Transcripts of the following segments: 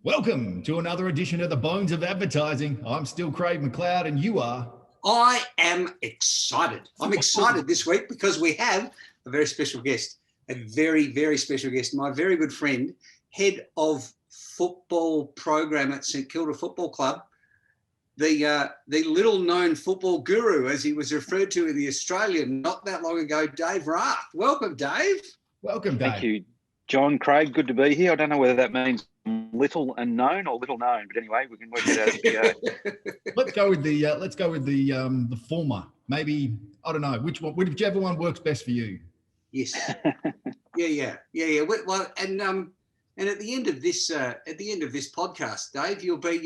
Welcome to another edition of the Bones of Advertising. I'm still Craig McLeod, and you are. I am excited. I'm excited this week because we have a very special guest, a very, very special guest, my very good friend, head of football program at St Kilda Football Club, the little-known football guru, as he was referred to in the Australian not that long ago, Dave Rath. Welcome, Dave. Welcome, Dave. Thank you, John. Craig, good to be here. I don't know whether that means little and known or little known, but anyway, we can work it out as we go. Let's go with the former. Maybe, I don't know whichever one works best for you. Yes. Yeah. Well, and at the end of this podcast, Dave, you'll be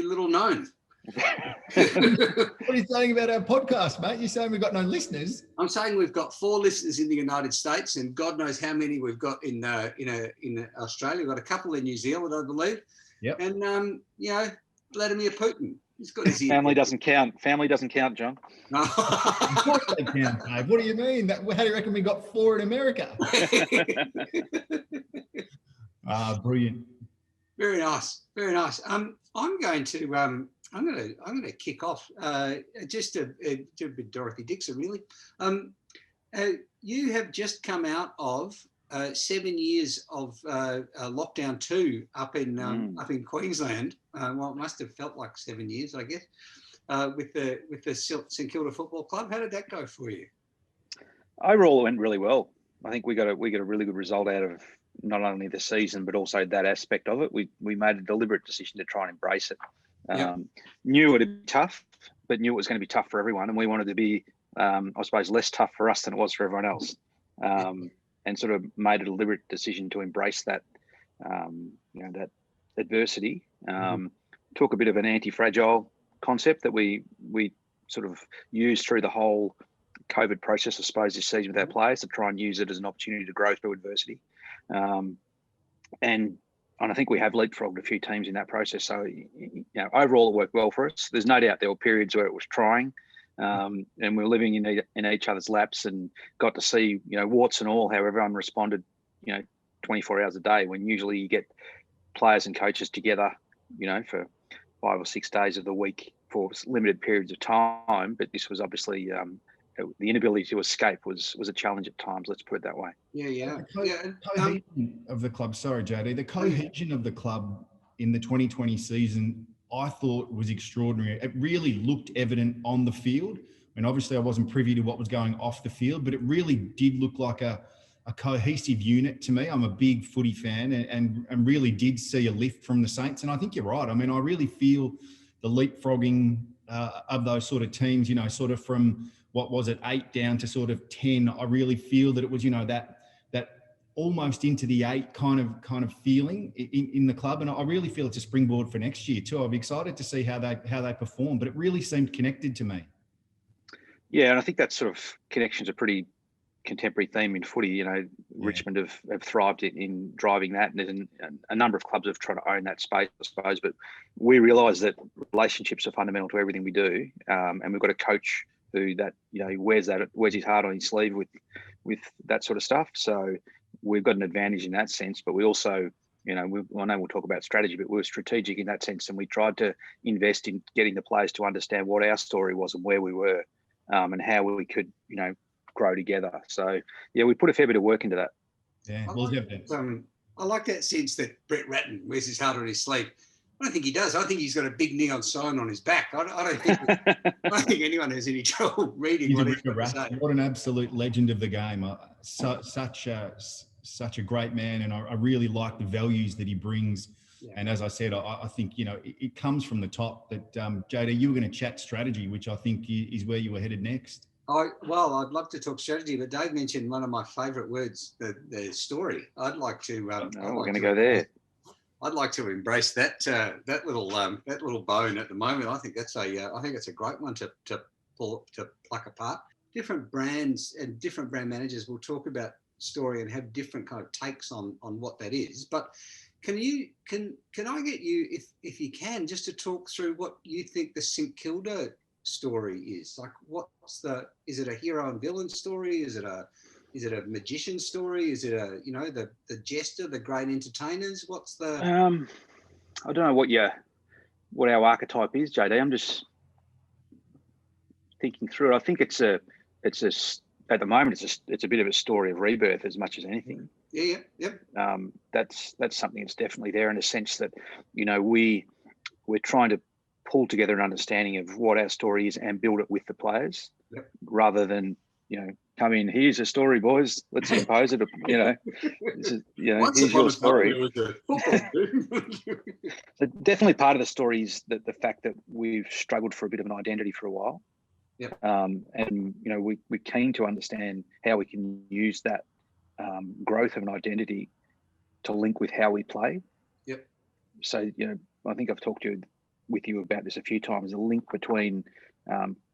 little known. What are you saying about our podcast, mate? You're saying we've got no listeners? I'm saying we've got 4 listeners in the United States, and God knows how many we've got in Australia. We've got a couple in New Zealand, I believe. Yep. And Vladimir Putin. He's got his Family doesn't count. Family doesn't count, John. No. Of course they count, Dave. What do you mean? How do you reckon we got 4 in America? Brilliant. Very nice. Very nice. I'm going to kick off just a bit Dorothy Dixon, really. You have just come out of 7 years of lockdown 2 up in Queensland. Well, it must have felt like 7 years, I guess, with the St Kilda Football Club. How did that go for you? Overall, it went really well. I think we got a really good result out of not only the season but also that aspect of it. We made a deliberate decision to try and embrace it. Yep. Knew it would be tough, but knew it was going to be tough for everyone, and we wanted to be, I suppose, less tough for us than it was for everyone else, and sort of made a deliberate decision to embrace that, that adversity. Took a bit of an anti-fragile concept that we sort of used through the whole COVID process, I suppose, this season with our players, to try and use it as an opportunity to grow through adversity, and I think we have leapfrogged a few teams in that process. So, overall, it worked well for us. There's no doubt there were periods where it was trying, and we were living in each other's laps and got to see, warts and all, how everyone responded, 24 hours a day, when usually you get players and coaches together, for 5 or 6 days of the week for limited periods of time. But this was obviously the inability to escape was a challenge at times. Let's put it that way. Yeah. Cohesion of the club. Sorry, JD. The cohesion of the club in the 2020 season, I thought, was extraordinary. It really looked evident on the field. And obviously I wasn't privy to what was going off the field, but it really did look like a cohesive unit to me. I'm a big footy fan and really did see a lift from the Saints. And I think you're right. I mean, I really feel the leapfrogging of those sort of teams, sort of from what was it, 8 down to sort of 10. I really feel that it was, that almost into the 8 kind of feeling in the club. And I really feel it's a springboard for next year too. I'll be excited to see how they perform, but it really seemed connected to me. Yeah, and I think that sort of connection's a pretty contemporary theme in footy. Richmond have thrived in driving that, and a number of clubs have tried to own that space, I suppose. But we realise that relationships are fundamental to everything we do, and we've got a coach who wears his heart on his sleeve with that sort of stuff. So we've got an advantage in that sense. But we also, I know we'll talk about strategy, but we were strategic in that sense, and we tried to invest in getting the players to understand what our story was and where we were, and how we could, grow together. So we put a fair bit of work into that. Yeah, I like that sense that Brett Ratton wears his heart on his sleeve. I don't think he does. I think he's got a big neon sign on his back. I don't think anyone has any trouble reading what he's got to say. What an absolute legend of the game. Such a great man, and I really like the values that he brings. Yeah. And as I said, I think, it comes from the top. That JD, you were going to chat strategy, which I think is where you were headed next. I'd love to talk strategy, but Dave mentioned one of my favourite words, the story. I'd like to. We're going to go there. I'd like to embrace that little bone at the moment. I think that's a great one to pluck apart. Different brands and different brand managers will talk about story and have different kind of takes on what that is. But can I get you, if you can, just to talk through what you think the St Kilda story is? Like, is it a hero and villain story? Is it a magician story? Is it the jester, the great entertainers? What's the I don't know what our archetype is, JD. I'm just thinking through it. I think it's at the moment it's a bit of a story of rebirth as much as anything. Yeah. That's something that's definitely there, in a sense that, you know, we're trying to pull together an understanding of what our story is and build it with the players, rather than, you know, come in, here's a story, boys, let's impose it. You know, this is, you know, here's your story. So definitely part of the story is that the fact that we've struggled for a bit of an identity for a while. And, you know, we're keen to understand how we can use that growth of an identity to link with how we play. So, you know, I think I've talked with you about this a few times, the link between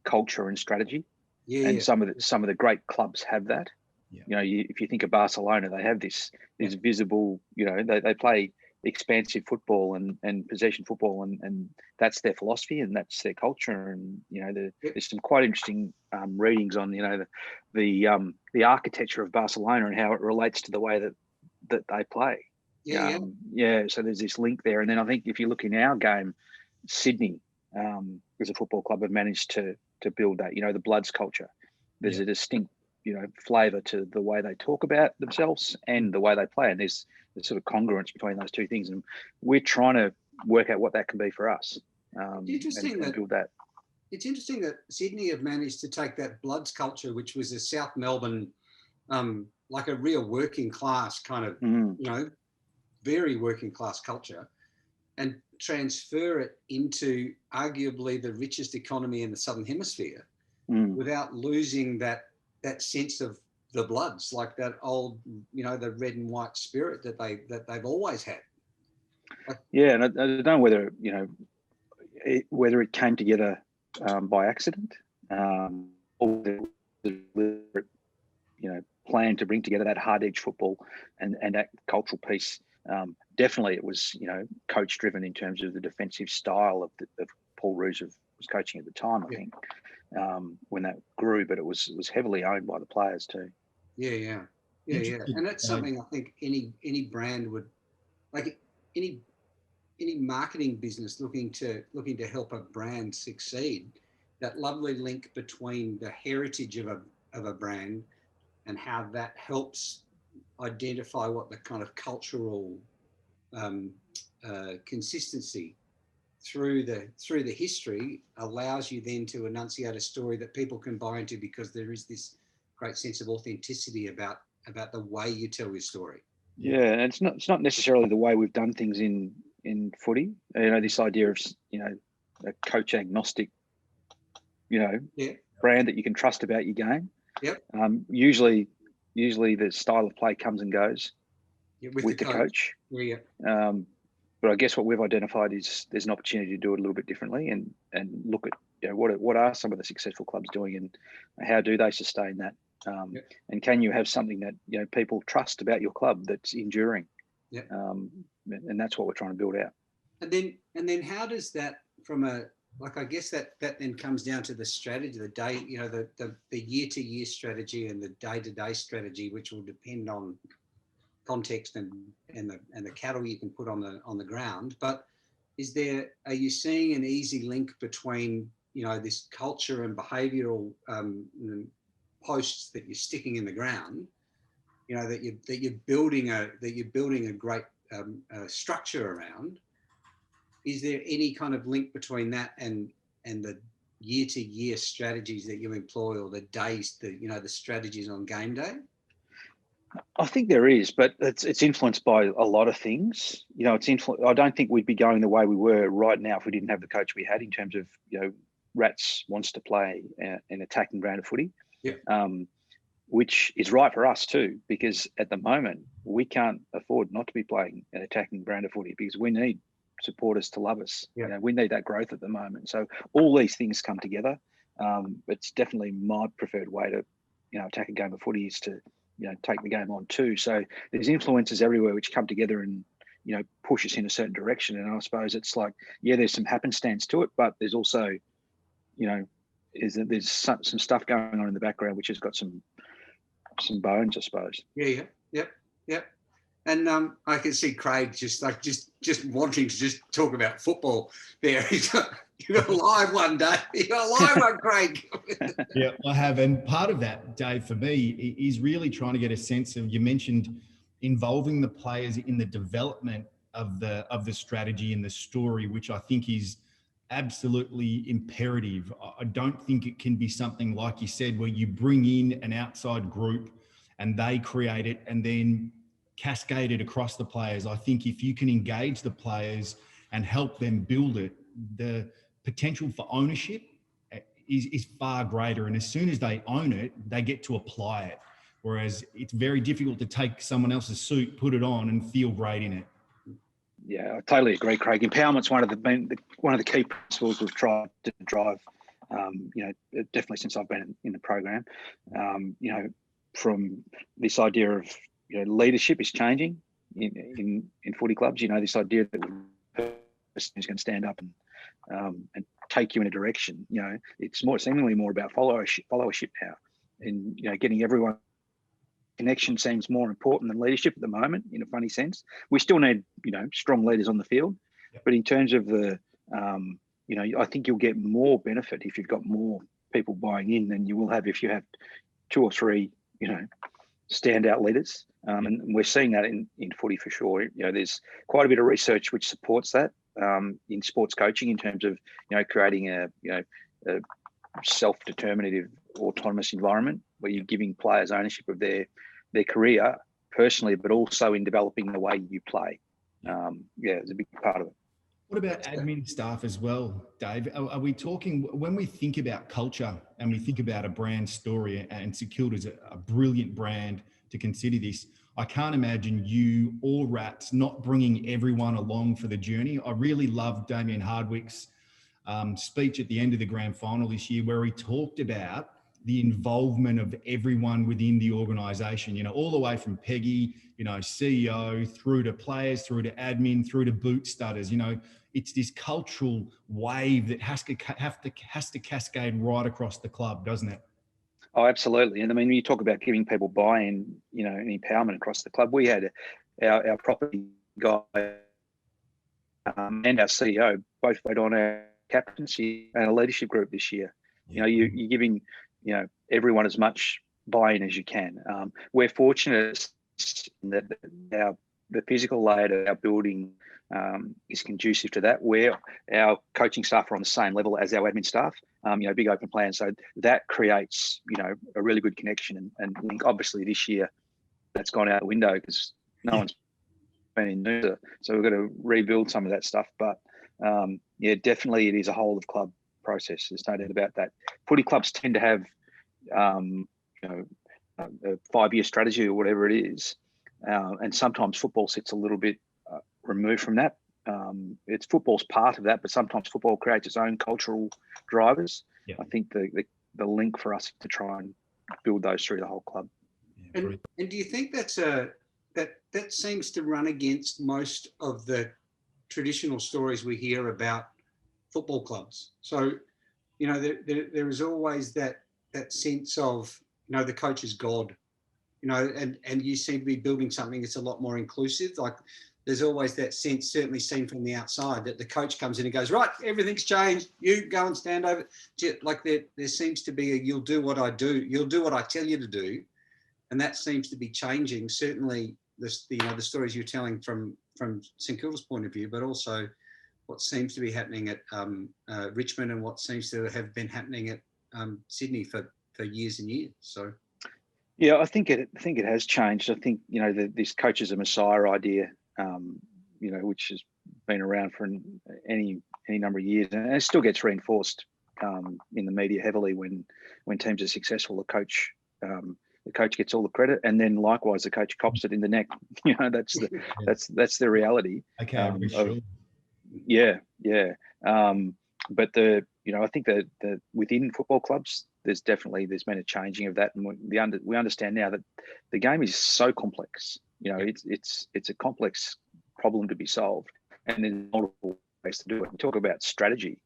culture and strategy. And some of the great clubs have that. You know, if you think of Barcelona, they have this visible, you know, they play expansive football and possession football, and that's their philosophy and that's their culture. And, you know, there's some quite interesting readings on, you know, the architecture of Barcelona and how it relates to the way that they play. So there's this link there. And then I think if you look in our game, Sydney as a football club have managed to build that, you know, the Bloods culture. There's a distinct, you know, flavour to the way they talk about themselves and the way they play, and there's sort of congruence between those two things, and we're trying to work out what that can be for us. And build that. It's interesting that Sydney have managed to take that Bloods culture, which was a South Melbourne, like a real working class kind of, you know, very working class culture, and transfer it into arguably the richest economy in the Southern Hemisphere without losing that sense of the Bloods, like that old, you know, the red and white spirit that they've always had. And I don't know whether, you know, whether it came together by accident, or whether it, you know, planned to bring together that hard edge football and that cultural piece. Definitely, it was, you know, coach driven in terms of the defensive style of Paul Roos was coaching at the time. I think when that grew, but it was heavily owned by the players too. And that's something I think any brand would, like any marketing business looking to help a brand succeed. That lovely link between the heritage of a brand and how that helps identify what the kind of cultural consistency through the history allows you then to enunciate a story that people can buy into, because there is this great sense of authenticity about the way you tell your story. And it's not necessarily the way we've done things in footy. You know, this idea of, you know, a coach agnostic, you know, brand that you can trust about your game. Usually the style of play comes and goes with the coach. But I guess what we've identified is there's an opportunity to do it a little bit differently and look at, you know, what are some of the successful clubs doing and how do they sustain that? And can you have something that, you know, people trust about your club that's enduring? And that's what we're trying to build out. And then how does that, from a, like, I guess that then comes down to the strategy, the day, you know, the year-to-year strategy and the day-to-day strategy, which will depend on context and the cattle you can put on the ground. But are you seeing an easy link between, you know, this culture and behavioural posts that you're sticking in the ground, you know, that you're building a great structure around? Is there any kind of link between that and the year-to-year strategies that you employ, or the days, the strategies on game day? I think there is, but it's influenced by a lot of things. You know, I don't think we'd be going the way we were right now if we didn't have the coach we had, in terms of, you know, Rats wants to play an attacking brand of footy, which is right for us too, because at the moment we can't afford not to be playing an attacking brand of footy, because we need supporters to love us. You know, we need that growth at the moment. So all these things come together. It's definitely my preferred way to, you know, attack a game of footy is to, you know, take the game on too. So there's influences everywhere which come together and, you know, push us in a certain direction. And I suppose it's like, there's some happenstance to it, but there's also, you know, there's some stuff going on in the background which has got some bones, I suppose. Yep. And I can see Craig just wanting to just talk about football there. You got a live one, Dave. You got a live one, Craig. Yeah, I have. And part of that, Dave, for me, is really trying to get a sense of, you mentioned involving the players in the development of the strategy and the story, which I think is absolutely imperative. I don't think it can be something, like you said, where you bring in an outside group and they create it and then cascade it across the players. I think if you can engage the players and help them build it, the potential for ownership is far greater. And as soon as they own it, they get to apply it. Whereas it's very difficult to take someone else's suit, put it on, and feel great in it. Yeah, I totally agree, Craig. Empowerment's one of the key principles we've tried to drive. Definitely since I've been in the program. From this idea of leadership is changing in footy clubs. This idea that one person is going to stand up and take you in a direction. It's seemingly more about followership now, and getting everyone. Connection seems more important than leadership at the moment, in a funny sense. We still need, strong leaders on the field, but in terms of the, I think you'll get more benefit if you've got more people buying in than you will have if you have two or three, standout leaders. And we're seeing that in footy for sure. There's quite a bit of research which supports that in sports coaching in terms of, creating a self-determinative, autonomous environment where you're giving players ownership of their career personally, but also in developing the way you play. It's a big part of it. What about admin staff as well, Dave? Are we talking, when we think about culture and we think about a brand story, and St Kilda's a brilliant brand to consider this, I can't imagine you or Rath not bringing everyone along for the journey. I really loved Damien Hardwick's speech at the end of the grand final this year, where he talked about the involvement of everyone within the organisation, all the way from Peggy, CEO, through to players, through to admin, through to boot studders. It's this cultural wave that has to cascade right across the club, doesn't it? Oh, absolutely. And I mean, when you talk about giving people buy-in, and empowerment across the club, we had our property guy and our CEO both voted on our captaincy and a leadership group this year. You're giving everyone as much buy-in as you can. We're fortunate that the physical layout of our building is conducive to that, where our coaching staff are on the same level as our admin staff. Big open plan, so that creates a really good connection. And I think obviously this year that's gone out the window because no one's been in Noosa, so we've got to rebuild some of that stuff. But definitely it is a whole of club process. There's no doubt about that. Footy clubs tend to have a 5-year strategy or whatever it is, and sometimes football sits a little bit removed from that. It's football's part of that, but sometimes football creates its own cultural drivers. I think the link for us to try and build those through the whole club. And do you think that seems to run against most of the traditional stories we hear about football clubs? So, there is always that sense of, the coach is God, and you seem to be building something that's a lot more inclusive. Like, there's always that sense, certainly seen from the outside, that the coach comes in and goes, right, everything's changed. You go and stand over. Like there seems to be you'll do what I do. You'll do what I tell you to do. And that seems to be changing. Certainly the stories you're telling from St Kilda's point of view, but also what seems to be happening at Richmond and what seems to have been happening at Sydney for years and years. So. Yeah, I think it has changed. I think, this coach is a messiah idea, which has been around for any number of years, and it still gets reinforced in the media heavily when teams are successful. The coach gets all the credit, and then likewise the coach cops it in the neck. That's the reality. Okay, sure. But I think that within football clubs, there's been a changing of that, and we understand now that the game is so complex. It's a complex problem to be solved, and there's multiple ways to do it. We talk about strategy.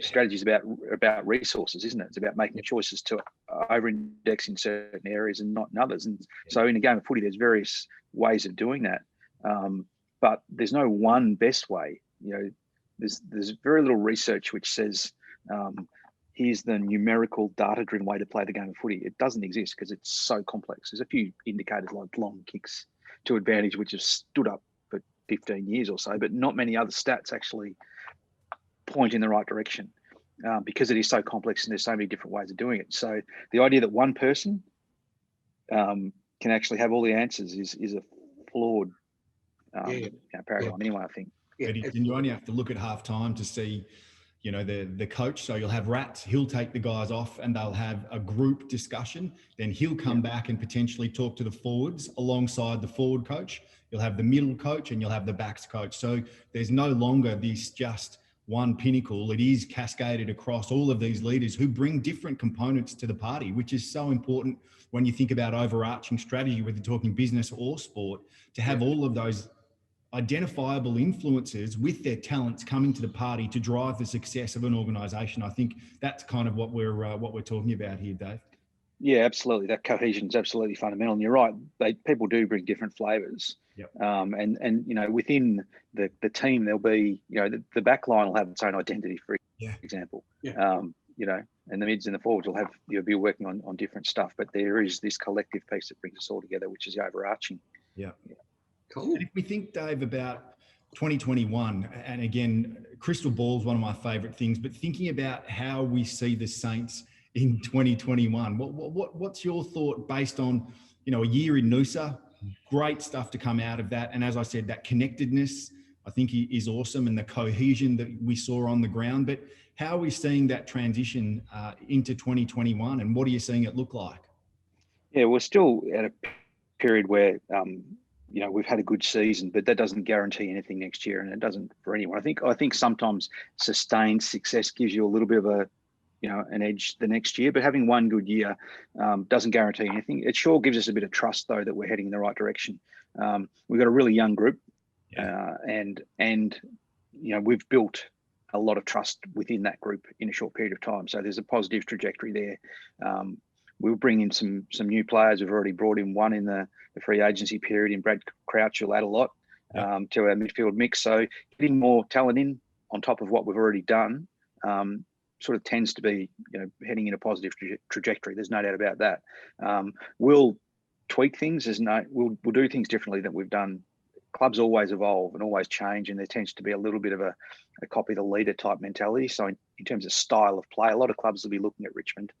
strategy is about resources, isn't it? It's about making choices to over-index in certain areas and not in others. And so in a game of footy, there's various ways of doing that, but there's no one best way. There's very little research which says here's the numerical data-driven way to play the game of footy. It doesn't exist because it's so complex. There's a few indicators like long kicks to advantage, which have stood up for 15 years or so, but not many other stats actually point in the right direction because it is so complex and there's so many different ways of doing it. So the idea that one person can actually have all the answers is a flawed paradigm anyway, I think. And you only have to look at half time to see, the coach. So you'll have Rath, he'll take the guys off and they'll have a group discussion. Then he'll come back and potentially talk to the forwards alongside the forward coach. You'll have the middle coach and you'll have the backs coach. So there's no longer this just one pinnacle. It is cascaded across all of these leaders who bring different components to the party, which is so important when you think about overarching strategy, whether you're talking business or sport, to have all of those identifiable influences with their talents coming to the party to drive the success of an organisation. I think that's kind of what we're talking about here, Dave. Yeah, absolutely. That cohesion is absolutely fundamental. And you're right; people do bring different flavours. Yep. And within the team, there'll be the back line will have its own identity, for example. Yeah. And the mids and the forwards will have be working on different stuff. But there is this collective piece that brings us all together, which is the overarching. Yeah. Cool. And if we think, Dave, about 2021, and again, crystal ball is one of my favourite things, but thinking about how we see the Saints in 2021, what's your thought based on, a year in Noosa? Great stuff to come out of that. And as I said, that connectedness, I think is awesome, and the cohesion that we saw on the ground. But how are we seeing that transition into 2021, and what are you seeing it look like? Yeah, we're still at a period where, we've had a good season, but that doesn't guarantee anything next year, and it doesn't for anyone. I think sometimes sustained success gives you a little bit of an edge the next year, but having one good year doesn't guarantee anything. It sure gives us a bit of trust, though, that we're heading in the right direction. We've got a really young group, and we've built a lot of trust within that group in a short period of time. So there's a positive trajectory there. We'll bring in some new players. We've already brought in one in the free agency period in Brad Crouch. Will add a lot to our midfield mix. So getting more talent in on top of what we've already done sort of tends to be, heading in a positive trajectory. There's no doubt about that. We'll tweak things. We'll do things differently than we've done. Clubs always evolve and always change, and there tends to be a little bit of a copy the leader type mentality. So in terms of style of play, a lot of clubs will be looking at Richmond.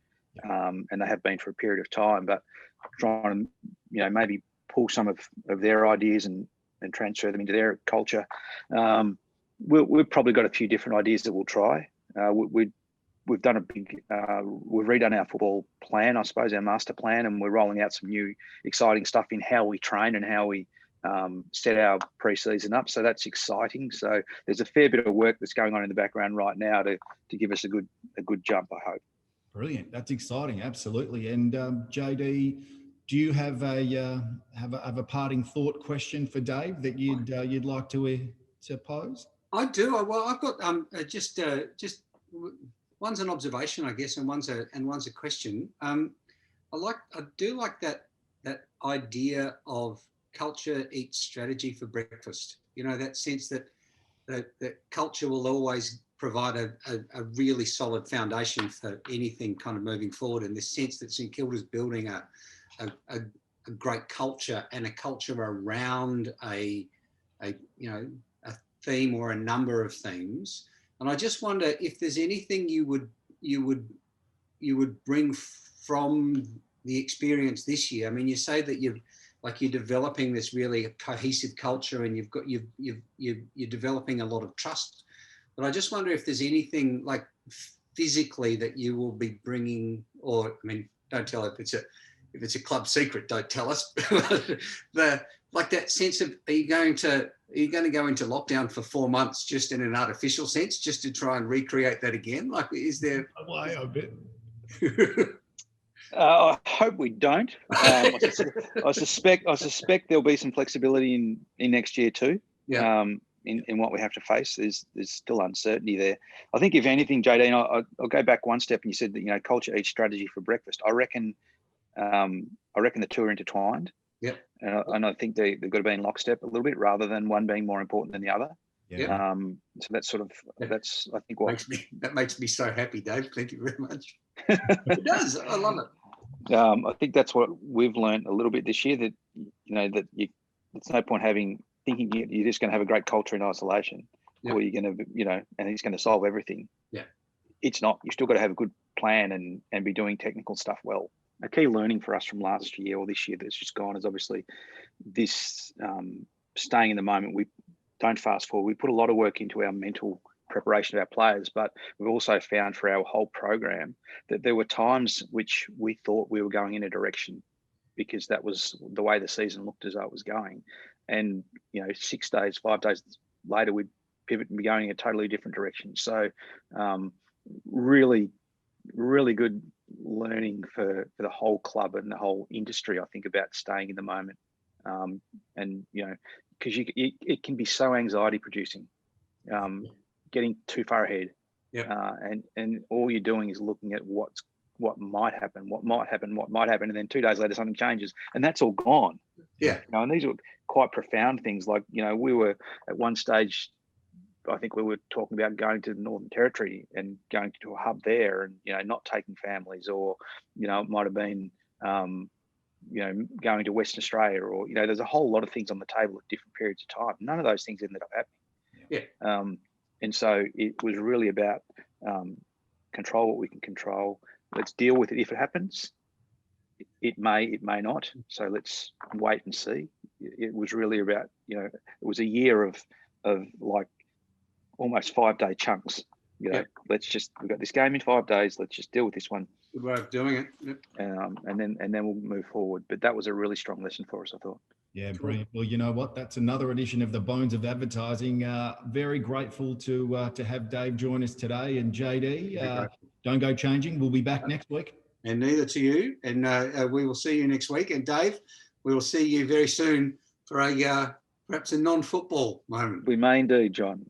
And they have been for a period of time, but trying to, maybe pull some of their ideas and transfer them into their culture. We've probably got a few different ideas that we'll try. We've done we've redone our football plan, I suppose, our master plan, and we're rolling out some new exciting stuff in how we train and how we set our pre-season up. So that's exciting. So there's a fair bit of work that's going on in the background right now to give us a good jump, I hope. Brilliant. That's exciting. Absolutely. And JD, do you have a parting thought question for Dave that you'd like to pose? I do. Well, I've got just one's an observation, I guess, and one's a question. I do like that idea of culture eats strategy for breakfast. That sense that culture will always provide a really solid foundation for anything kind of moving forward, in the sense that St Kilda's building a great culture, and a culture around a theme or a number of themes. And I just wonder if there's anything you would bring from the experience this year. I mean, you say that you're developing this really cohesive culture, and you're developing a lot of trust. But I just wonder if there's anything like physically that you will be bringing, or, I mean, don't tell if it's a club secret, don't tell us. That sense of, are you going to go into lockdown for 4 months just in an artificial sense, just to try and recreate that again? Like, is there a way of it? I hope we don't. I suspect there'll be some flexibility in next year too. Yeah. in what we have to face. There's still uncertainty there. I think if anything, JD, and I'll go back one step, and you said that culture eats strategy for breakfast. I reckon the two are intertwined. Yep. And I think they've got to be in lockstep a little bit, rather than one being more important than the other. Yeah. So that's I think what makes me so happy, Dave. Thank you very much. It does. I love it. I think that's what we've learned a little bit this year, that it's no point thinking you're just going to have a great culture in isolation, or you're going to and it's going to solve everything. Yeah, it's not. You still got to have a good plan and be doing technical stuff well. A key learning for us from last year or this year that's just gone is obviously this staying in the moment. We don't fast forward. We put a lot of work into our mental preparation of our players, but we've also found for our whole program that there were times which we thought we were going in a direction, because that was the way the season looked as though it was going. And 6 days, 5 days later, we'd pivot and be going in a totally different direction. So really, really good learning for the whole club and the whole industry, I think, about staying in the moment. And because it can be so anxiety producing, getting too far ahead. And all you're doing is looking at what might happen, and then 2 days later something changes, and that's all gone. And these were quite profound things. Like we were at one stage, I think we were talking about going to the Northern Territory and going to a hub there, and not taking families, or it might have been going to Western Australia, or there's a whole lot of things on the table at different periods of time. None of those things ended up happening. And so it was really about control what we can control. Let's deal with it if it happens. It may not. So let's wait and see. It was really about, it was a year of like almost 5 day chunks. We've got this game in 5 days. Let's just deal with this one. Good way of doing it. And then we'll move forward. But that was a really strong lesson for us, I thought. Yeah, brilliant. Well, you know what? That's another edition of the Bones of Advertising. Very grateful to have Dave join us today, and JD. Don't go changing. We'll be back next week. And neither to you. And we will see you next week. And Dave, we will see you very soon for perhaps a non-football moment. We may indeed, John.